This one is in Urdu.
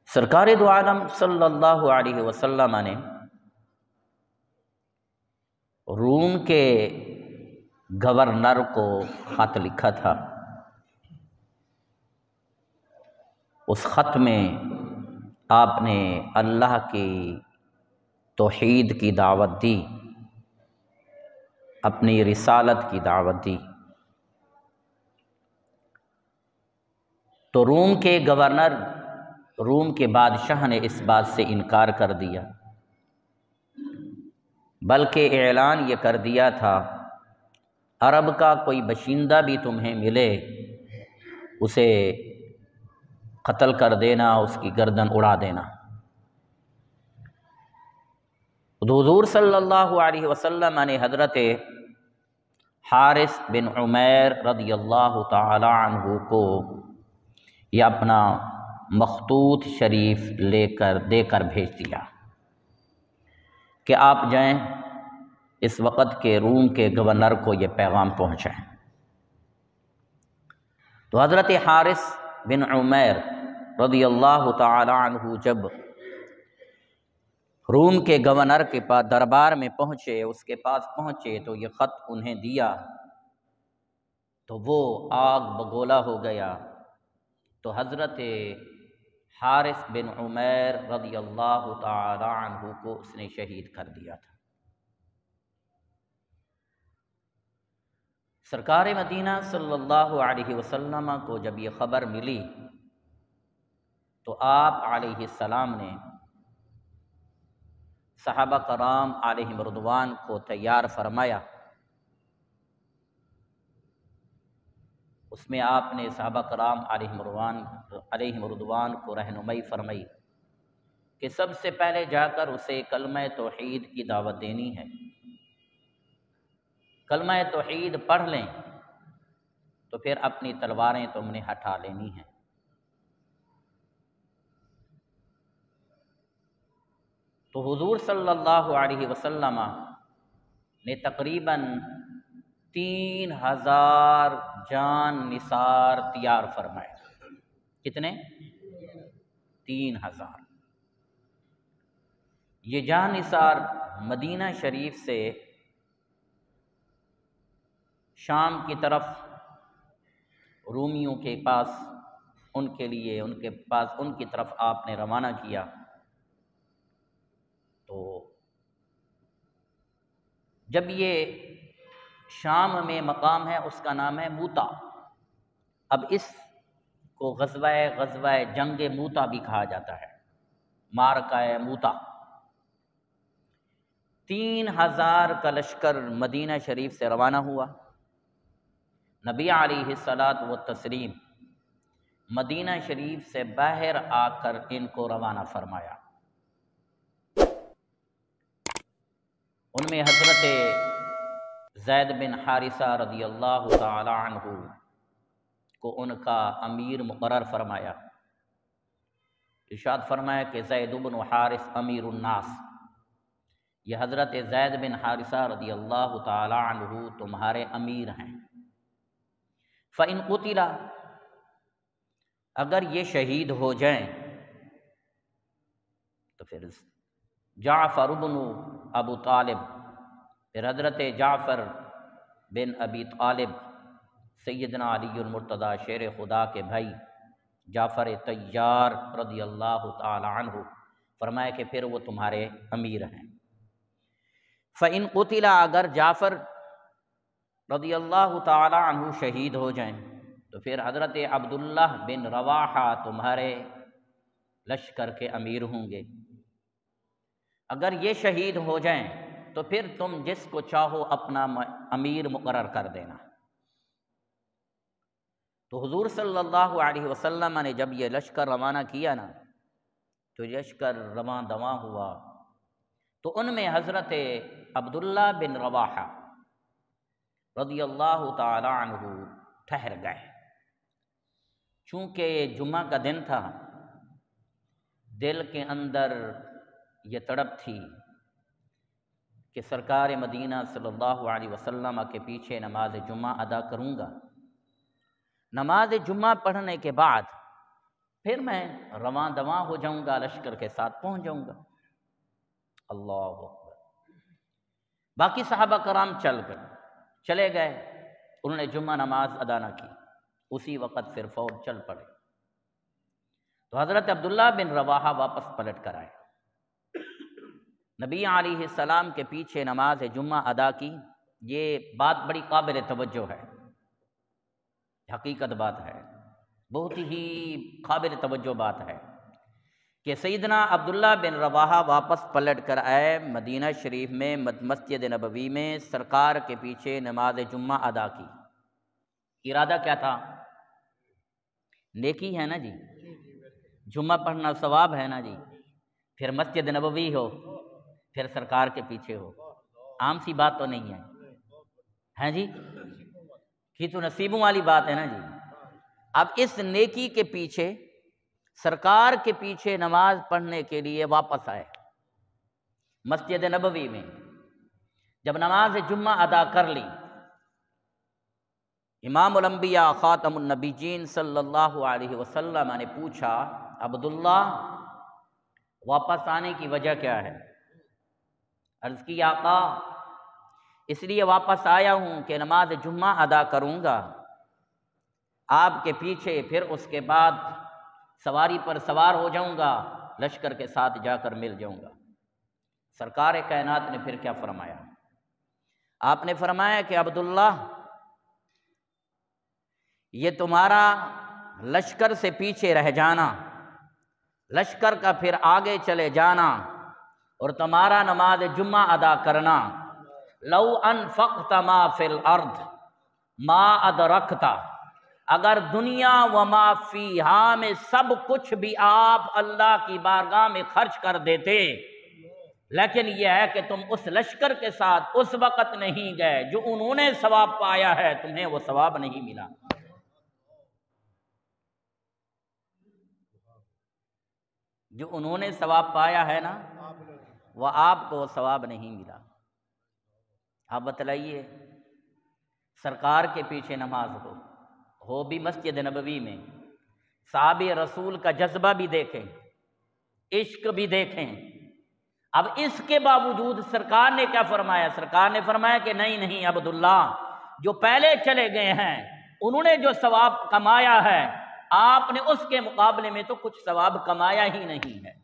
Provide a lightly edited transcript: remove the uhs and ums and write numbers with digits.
سرکار دو عالم صلی اللہ علیہ وسلم نے روم کے گورنر کو خط لکھا تھا۔ اس خط میں آپ نے اللہ کی توحید کی دعوت دی، اپنی رسالت کی دعوت دی۔ تو روم کے گورنر، روم کے بادشاہ نے اس بات سے انکار کر دیا، بلکہ اعلان یہ کر دیا تھا عرب کا کوئی باشندہ بھی تمہیں ملے اسے قتل کر دینا، اس کی گردن اڑا دینا۔ حضور صلی اللہ علیہ وسلم نے حضرت حارث بن عمیر رضی اللہ تعالی عنہ کو یہ اپنا مخطوط شریف دے کر بھیج دیا کہ آپ جائیں، اس وقت کے روم کے گورنر کو یہ پیغام پہنچائیں۔ تو حضرت حارث بن عمیر رضی اللہ تعالی عنہ جب روم کے گورنر کے پاس دربار میں پہنچے، اس کے پاس پہنچے تو یہ خط انہیں دیا تو وہ آگ بگولا ہو گیا۔ تو حضرت حارث بن عمیر رضی اللہ تعالی عنہ کو اس نے شہید کر دیا تھا۔ سرکار مدینہ صلی اللہ علیہ وسلم کو جب یہ خبر ملی تو آپ علیہ السلام نے صحابہ کرام علیہم رضوان کو تیار فرمایا۔ اس میں آپ نے صحابہ کرام علیہم رضوان کو رہنمائی فرمائی کہ سب سے پہلے جا کر اسے کلمہ توحید کی دعوت دینی ہے، کلمہ توحید پڑھ لیں تو پھر اپنی تلواریں تم نے ہٹا لینی ہیں۔ تو حضور صلی اللہ علیہ وسلم نے تقریباً 3000 جان نثار تیار فرمائے۔ کتنے؟ 3000۔ یہ جان نثار مدینہ شریف سے شام کی طرف رومیوں کے پاس ان کی طرف آپ نے روانہ کیا۔ تو جب یہ شام میں مقام ہے، اس کا نام ہے موتا۔ اب اس کو غزوہ جنگ موتا بھی کہا جاتا ہے، معرکہ موتا۔ 3000 کا لشکر مدینہ شریف سے روانہ ہوا۔ نبی علیہ الصلاۃ والتسلیم مدینہ شریف سے باہر آ کر ان کو روانہ فرمایا۔ ان میں حضرت زید بن حارثہ رضی اللہ تعالی عنہ کو ان کا امیر مقرر فرمایا۔ ارشاد فرمایا کہ زید بن حارث امیر الناس، یہ حضرت زید بن حارثہ رضی اللہ تعالی عنہ تمہارے امیر ہیں۔ فَإِن قُتِلَ، اگر یہ شہید ہو جائیں تو پھر جعفر بن ابو طالب، پھر حضرت جعفر بن ابی طالب، سیدنا علی المرتضیٰ شیر خدا کے بھائی جعفر طیار رضی اللہ تعالی عنہ، فرمایا کہ پھر وہ تمہارے امیر ہیں۔ فَإِن قُتِلَ، اگر جعفر رضی اللہ تعالی عنہ شہید ہو جائیں تو پھر حضرت عبداللہ بن رواحہ تمہارے لشکر کے امیر ہوں گے۔ اگر یہ شہید ہو جائیں تو پھر تم جس کو چاہو اپنا امیر مقرر کر دینا۔ تو حضور صلی اللہ علیہ وسلم نے جب یہ لشکر روانہ کیا نا تو لشکر رواں دواں ہوا، تو ان میں حضرت عبداللہ بن رواحہ رضی اللہ تعالی عنہ ٹھہر گئے۔ چونکہ یہ جمعہ کا دن تھا، دل کے اندر یہ تڑپ تھی کہ سرکار مدینہ صلی اللہ علیہ وسلم کے پیچھے نماز جمعہ ادا کروں گا۔ نماز جمعہ پڑھنے کے بعد پھر میں رواں دواں ہو جاؤں گا، لشکر کے ساتھ پہنچ جاؤں گا۔ اللہ اکبر۔ باقی صحابہ کرام چلے گئے، انہوں نے جمعہ نماز ادا نہ کی، اسی وقت پھر فوج چل پڑے۔ تو حضرت عبداللہ بن رواحہ واپس پلٹ کر آئے، نبی علیہ السلام کے پیچھے نماز جمعہ ادا کی۔ یہ بات بڑی قابل توجہ ہے، حقیقت بات ہے، بہت ہی قابل توجہ بات ہے کہ سیدنا عبداللہ بن رواحہ واپس پلٹ کر آئے، مدینہ شریف میں مسجد نبوی میں سرکار کے پیچھے نماز جمعہ ادا کی۔ ارادہ کیا تھا؟ نیکی ہے نا جی، جمعہ پڑھنا ثواب ہے نا جی، پھر مسجد نبوی ہو، پھر سرکار کے پیچھے ہو، عام سی بات تو نہیں ہے جی، یہ تو نصیبوں والی بات ہے نا جی۔ اب اس نیکی کے پیچھے، سرکار کے پیچھے نماز پڑھنے کے لیے واپس آئے مسجد نبوی میں۔ جب نماز جمعہ ادا کر لی، امام الانبیاء خاتم النبیین صلی اللہ علیہ وسلم نے پوچھا، عبداللہ واپس آنے کی وجہ کیا ہے؟ عرض کی، آقا اس لیے واپس آیا ہوں کہ نماز جمعہ ادا کروں گا آپ کے پیچھے، پھر اس کے بعد سواری پر سوار ہو جاؤں گا، لشکر کے ساتھ جا کر مل جاؤں گا۔ سرکار کائنات نے پھر کیا فرمایا؟ آپ نے فرمایا کہ عبداللہ، یہ تمہارا لشکر سے پیچھے رہ جانا، لشکر کا پھر آگے چلے جانا، اور تمہارا نماز جمعہ ادا کرنا، لو انفقت ما فی الارض ما ادرکت، اگر دنیا و ما فیہا میں سب کچھ بھی آپ اللہ کی بارگاہ میں خرچ کر دیتے، لیکن یہ ہے کہ تم اس لشکر کے ساتھ اس وقت نہیں گئے جو انہوں نے ثواب پایا ہے، تمہیں وہ ثواب نہیں ملا۔ جو انہوں نے ثواب پایا ہے نا، وہ آپ کو ثواب نہیں ملا۔ آپ بتلائیے، سرکار کے پیچھے نماز ہو بھی مسجد نبوی میں، صحابہ رسول کا جذبہ بھی دیکھیں، عشق بھی دیکھیں، اب اس کے باوجود سرکار نے کیا فرمایا؟ سرکار نے فرمایا کہ نہیں عبداللہ، جو پہلے چلے گئے ہیں انہوں نے جو ثواب کمایا ہے، آپ نے اس کے مقابلے میں تو کچھ ثواب کمایا ہی نہیں ہے۔